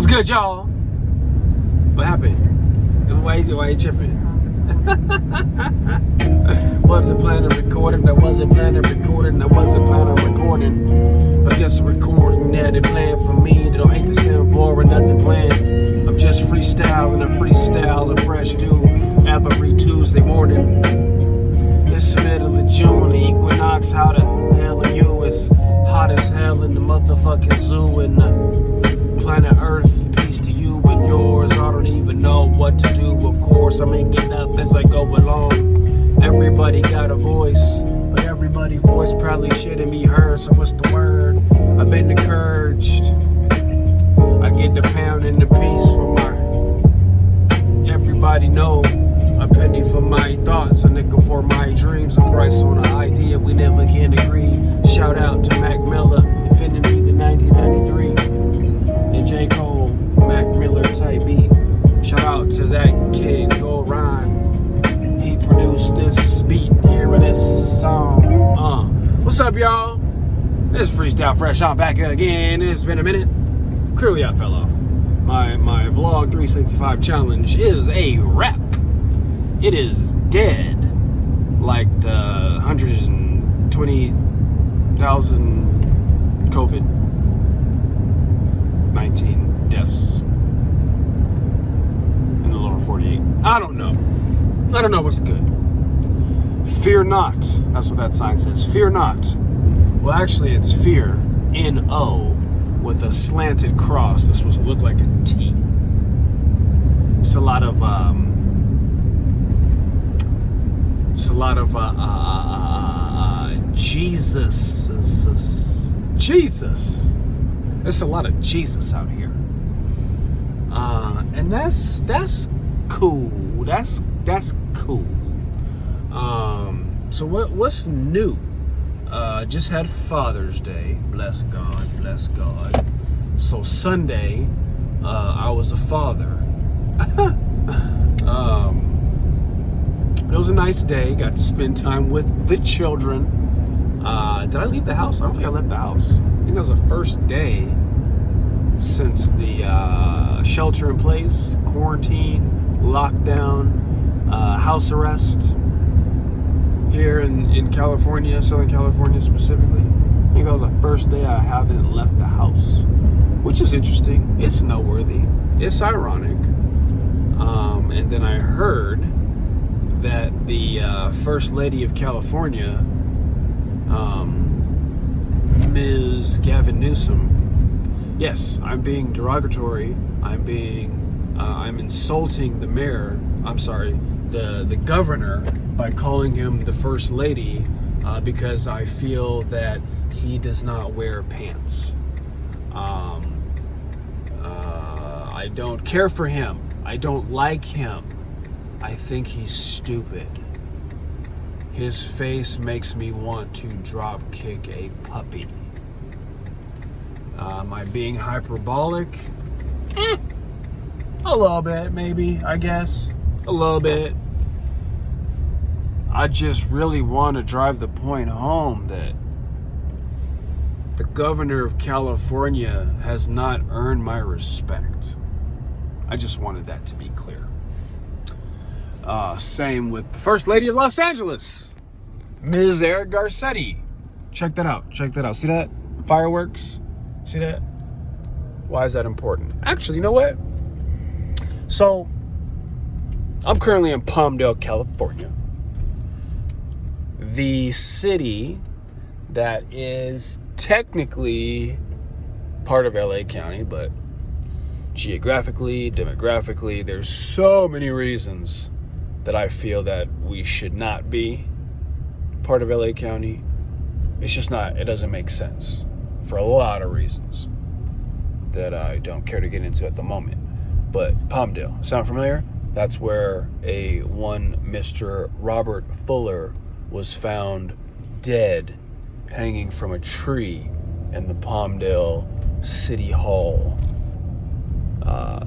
What's good, y'all? What happened? Why you tripping? Wasn't planning recording. I wasn't planning recording. I wasn't planning recording. But I guess I'm recording. Yeah, they playing for me. They don't hate to sound boring. Nothing planned. I'm just freestyling. A freestyle, a fresh do every Tuesday morning. It's the middle of June. The equinox. How the hell are you? It's hot as hell in the motherfucking zoo and planet Earth. Peace to you and yours. I don't even know what to do. Of course, I'm making up as I go along. Everybody got a voice, but everybody's voice probably shouldn't be heard. So what's the word? I've been encouraged. I get the pound and the piece for my. Everybody know a penny for my thoughts, a nickel for my dreams, a price on an idea we never can agree. Shout out to Mac Miller, Infinity the 1993, and J. Cole, Mac Miller type beat. Shout out to that kid, Go Rhyme. He produced this beat here with this song. What's up, y'all? This is Freestyle Fresh. I'm back again. It's been a minute. Clearly, I fell off. My vlog 365 challenge is a wrap. It is dead, like the 120,000 COVID-19 deaths in the lower 48. I don't know what's good. Fear not. That's what that sign says. Fear not. Well, actually, it's fear, N-O, with a slanted cross. This was look like a T. It's a lot of Jesus. There's a lot of Jesus out here, and that's cool. That's cool. So what's new? Just had Father's Day. Bless God. So Sunday, I was a father. It was a nice day. Got to spend time with the children. Did I leave the house? I don't think I left the house. I think that was the first day since the shelter in place, quarantine, lockdown, house arrest here in California, Southern California specifically. I think that was the first day I haven't left the house, which is interesting. It's noteworthy. It's ironic. And then I heard that the First Lady of California, Ms. Gavin Newsom, yes, I'm being derogatory. I'm insulting the mayor. I'm sorry, the governor by calling him the First Lady because I feel that he does not wear pants. I don't care for him. I don't like him. I think he's stupid. His face makes me want to drop kick a puppy. Am I being hyperbolic? A little bit, maybe, I guess. A little bit. I just really want to drive the point home that the governor of California has not earned my respect. I just wanted that to be clear. Same with the First Lady of Los Angeles, Ms. Eric Garcetti. Check that out. See that? FiREworks. See that? Why is that important? Actually, you know what? So, I'm currently in Palmdale, California. The city that is technically part of LA County, but geographically, demographically, there's so many reasons that I feel that we should not be part of LA County. It's just not, it doesn't make sense for a lot of reasons that I don't care to get into at the moment. But Palmdale, sound familiar? That's where one Mr. Robert Fuller was found dead, hanging from a tree in the Palmdale City Hall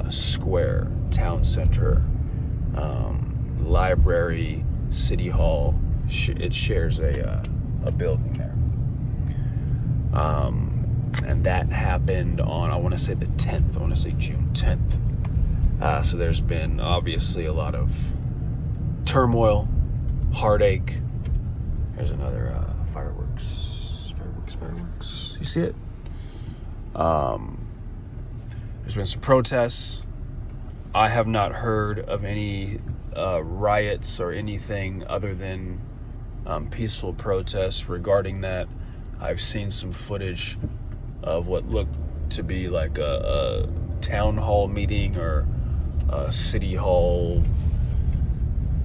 Square, Town Center, Library, City Hall. It shares a building there. And that happened on, I want to say the 10th. I want to say June 10th. So there's been obviously a lot of turmoil, heartache. There's another FiREworks. You see it? There's been some protests. I have not heard of any riots or anything other than peaceful protests regarding that. I've seen some footage of what looked to be like a town hall meeting or a city hall.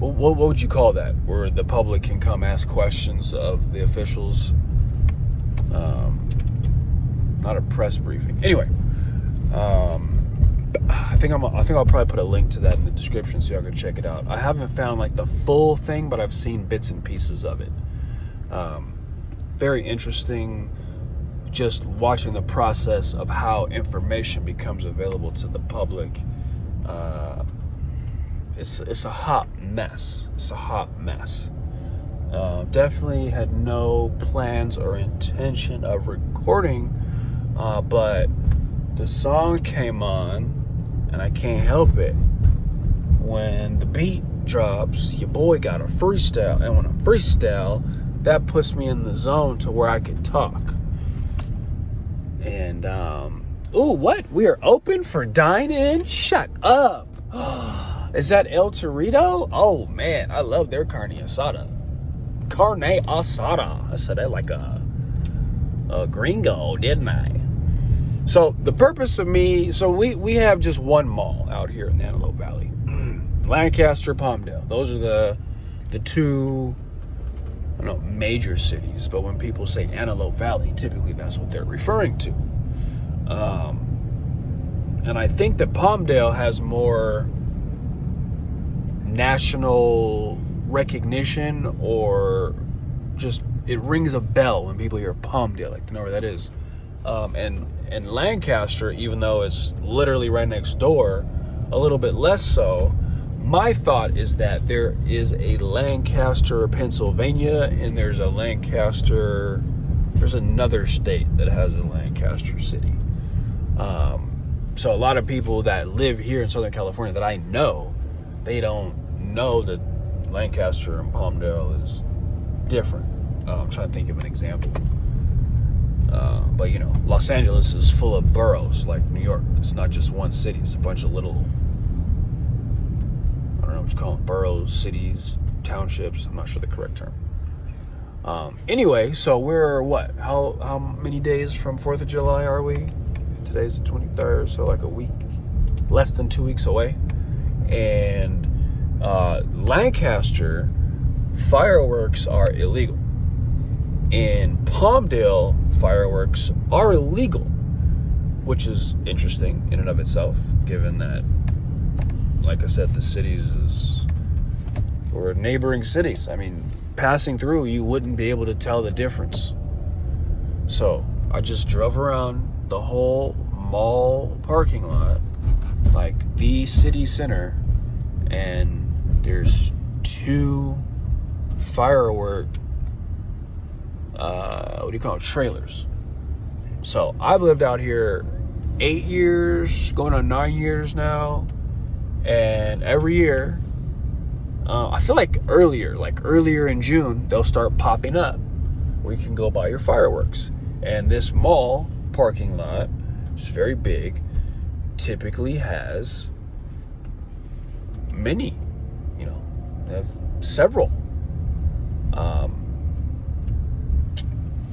What would you call that? Where the public can come ask questions of the officials. Not a press briefing. Anyway, I think I'll probably put a link to that in the description so y'all can check it out. I haven't found like the full thing, but I've seen bits and pieces of it. Very interesting, just watching the process of how information becomes available to the public. It's a hot mess. Definitely had no plans or intention of recording, but the song came on, and I can't help it. When the beat drops, your boy got a freestyle, and when I freestyle, that puts me in the zone to where I can talk. And what? We are open for dine-in? Shut up. Is that El Torito? Oh man, I love their carne asada. Carne asada. I said that like a gringo, didn't I? So the purpose of me, so we have just one mall out here in the Antelope Valley. Lancaster, Palmdale. Those are the two, I don't know, major cities. But when people say Antelope Valley, typically that's what they're referring to. And I think that Palmdale has more national recognition, or just it rings a bell when people hear Palmdale, like they know where that is. And Lancaster, even though it's literally right next door, a little bit less so. My thought is that there is a Lancaster, Pennsylvania, and there's another state that has a Lancaster city. So a lot of people that live here in Southern California that I know, they don't know that Lancaster and Palmdale is different. I'm trying to think of an example. But you know, Los Angeles is full of boroughs like New York. It's not just one city. It's a bunch of little, I don't know what you call them, boroughs, cities, townships. I'm not sure the correct term. Anyway, so we're what? How many days from 4th of July are we? Today's the 23rd, so like a week, less than 2 weeks away. And Lancaster, fireworks are illegal. In Palmdale, fireworks are illegal, which is interesting in and of itself, given that, like I said, the cities or neighboring cities. I mean, passing through, you wouldn't be able to tell the difference. So I just drove around the whole mall parking lot, like the city center, and there's two firework trailers. So I've lived out here 8 years, going on 9 years now, and every year, I feel like earlier in June, they'll start popping up where you can go buy your fireworks. And this mall parking lot, which is very big, typically has many, they have several.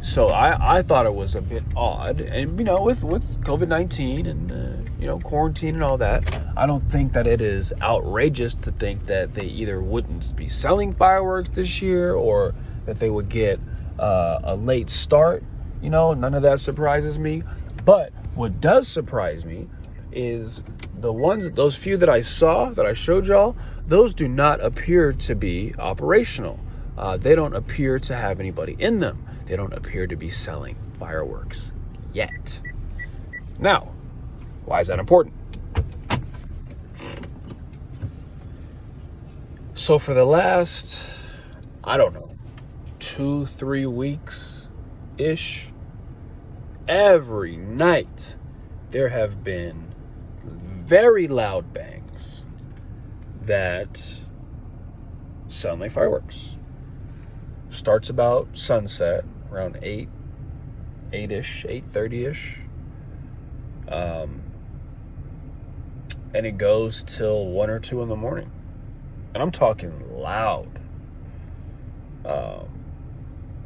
So I thought it was a bit odd, and with COVID-19 and quarantine and all that, I don't think that it is outrageous to think that they either wouldn't be selling fireworks this year or that they would get a late start. None of that surprises me. But what does surprise me is those few that I saw, that I showed y'all, those do not appear to be operational. They don't appear to have anybody in them. They don't appear to be selling fireworks yet. Now, why is that important? So for the last, 2-3 weeks-ish, every night there have been very loud bangs that sound like fireworks. Starts about sunset, around 8-ish, 8:30-ish. And it goes till 1 or 2 in the morning. And I'm talking loud.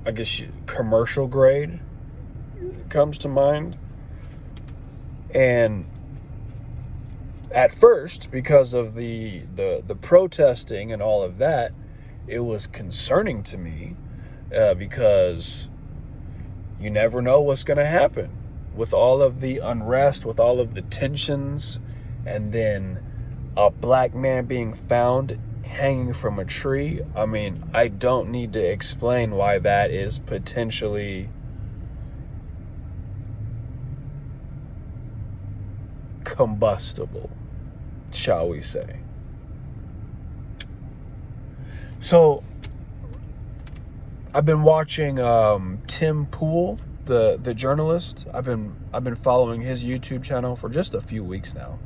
I guess commercial grade comes to mind. And at first, because of the protesting and all of that, it was concerning to me because you never know what's going to happen with all of the unrest, with all of the tensions, and then a black man being found hanging from a tree. I mean, I don't need to explain why that is potentially combustible, shall we say. So I've been watching Tim Pool, the journalist. I've been following his YouTube channel for just a few weeks now.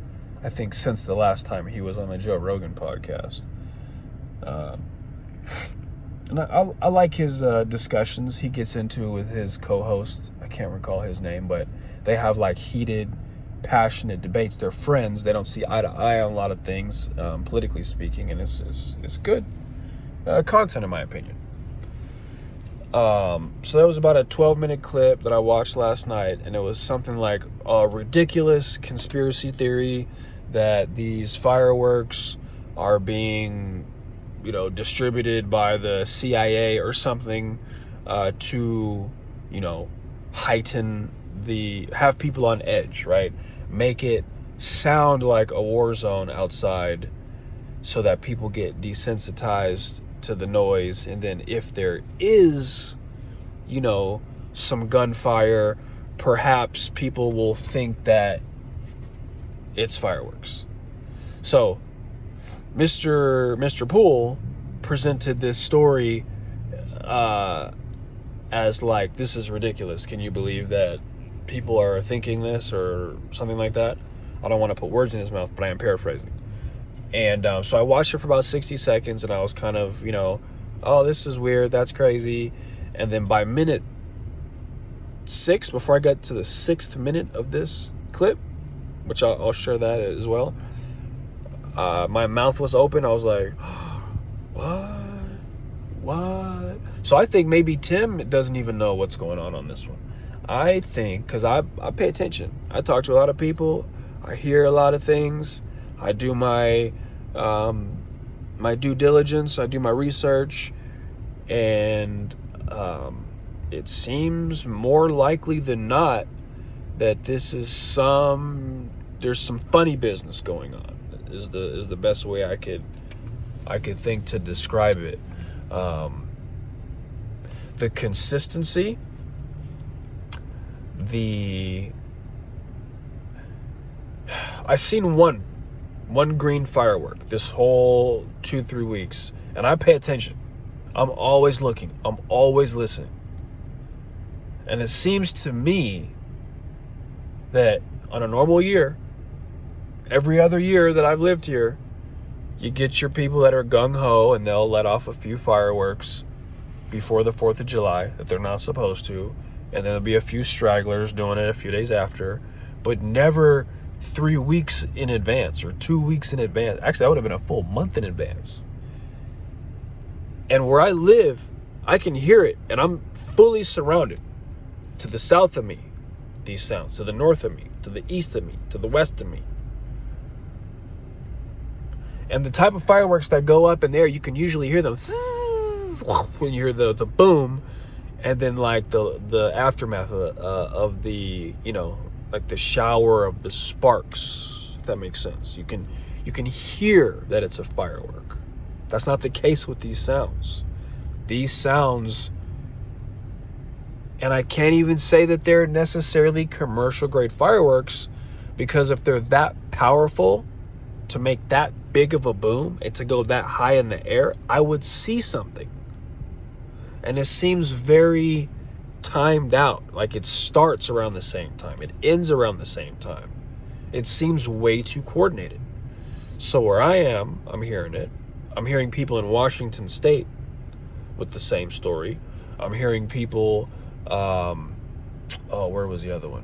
I think since the last time he was on the Joe Rogan podcast. And I like his discussions he gets into with his co-host. I can't recall his name, but they have like heated, passionate debates. They're friends. They don't see eye to eye on a lot of things, politically speaking, and it's good content in my opinion. So that was about a 12-minute clip that I watched last night, and it was something like a ridiculous conspiracy theory that these fireworks are being, distributed by the CIA or something to, heighten have people on edge, right? Make it sound like a war zone outside so that people get desensitized to the noise. And then if there is, some gunfire, perhaps people will think that it's fireworks. So Mr. Poole presented this story as like, this is ridiculous. Can you believe that people are thinking this or something like that? I don't want to put words in his mouth, but I am paraphrasing. And so I watched it for about 60 seconds and I was kind of, oh, this is weird. That's crazy. And then by minute 6, before I got to the 6th minute of this clip, which I'll share that as well, my mouth was open. I was like, what? So I think maybe Tim doesn't even know what's going on this one. I think, because I pay attention. I talk to a lot of people. I hear a lot of things. I do my my due diligence. I do my research. And it seems more likely than not that this is there's some funny business going on, is the best way I could think to describe it. The consistency, I've seen one green firework this whole 2-3 weeks, and I pay attention. I'm always looking. I'm always listening. And it seems to me that on a normal year, every other year that I've lived here, you get your people that are gung-ho and they'll let off a few fireworks before the 4th of July that they're not supposed to. And then there'll be a few stragglers doing it a few days after, but never 3 weeks in advance or 2 weeks in advance. Actually, that would have been a full month in advance. And where I live, I can hear it, and I'm fully surrounded. To the south of me, these sounds. To the north of me, to the east of me, to the west of me. And the type of fireworks that go up in there, you can usually hear them when you hear the boom, and then like the aftermath of the, like the shower of the sparks, if that makes sense. You can hear that it's a firework. That's not the case with these sounds. These sounds, and I can't even say that they're necessarily commercial grade fireworks, because if they're that powerful to make that big of a boom and to go that high in the air, I would see something. And it seems very timed out. Like it starts around the same time. It ends around the same time. It seems way too coordinated. So where I am, I'm hearing it. I'm hearing people in Washington State with the same story. I'm hearing people, where was the other one?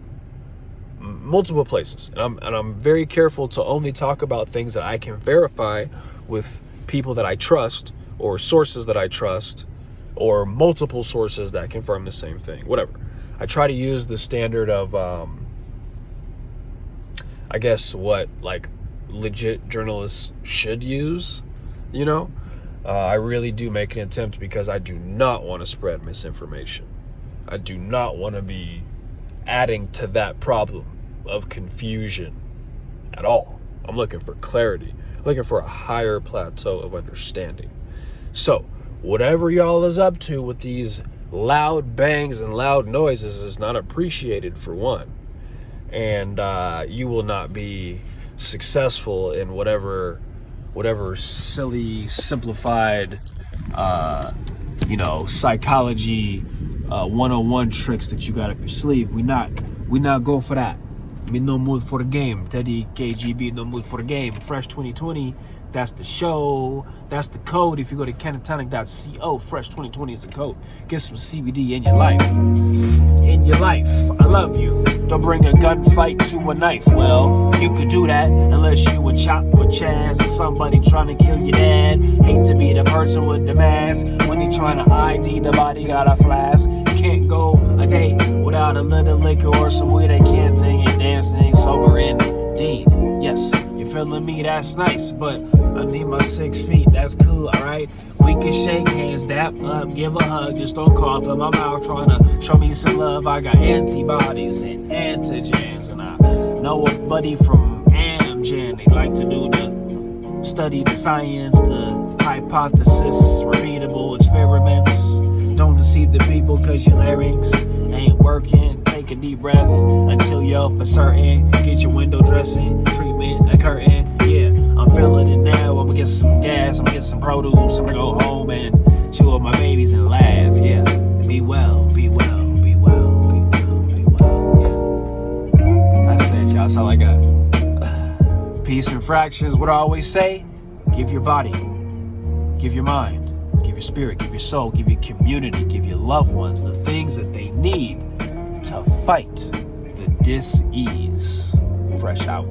Multiple places. And I'm very careful to only talk about things that I can verify with people that I trust, or sources that I trust, or multiple sources that confirm the same thing, whatever. I try to use the standard of, I guess what like legit journalists should use, you know? I really do make an attempt because I do not want to spread misinformation. I do not want to be adding to that problem of confusion at all. I'm looking for clarity. I'm looking for a higher plateau of understanding. So, whatever y'all is up to with these loud bangs and loud noises is not appreciated, for one. And you will not be successful in whatever silly, simplified, psychology 101 tricks that you got up your sleeve. We not go for that. Me no mood for the game. Teddy KGB, no mood for the game. Fresh 2020, that's the show. That's the code. If you go to canatonic.co, Fresh 2020 is the code. Get some CBD in your life. In your life. I love you. Don't bring a gunfight to a knife. Well, you could do that unless you would chop with Chaz or somebody trying to kill your dad. Hate to be the person with the mask when they trying to ID the body got a flask. Can't go a day without a little liquor or some weed. I can't think and dancing sober indeed. Yes, you feeling me? That's nice, but I need my 6 feet. That's cool, alright? We can shake hands, dap up, give a hug. Just don't cough in my mouth trying to show me some love. I got antibodies and antigens, and I know a buddy from Amgen. They like to do the study, the science, the hypothesis, repeatable experiments. Don't deceive the people cause your larynx ain't working. Take a deep breath until you're for certain. Get your window dressing, treatment, a curtain. Yeah, I'm feeling it now. I'm gonna get some gas, I'm gonna get some produce. I'm gonna go home and chill with my babies and laugh. Yeah, be well, be well, be well, be well, be well. Yeah, that's it, y'all. That's all I got. Peace and fractions. What I always say: give your body, give your mind, give your spirit, give your soul, give your community, give your loved ones the things that they need to fight the dis-ease. Fresh out.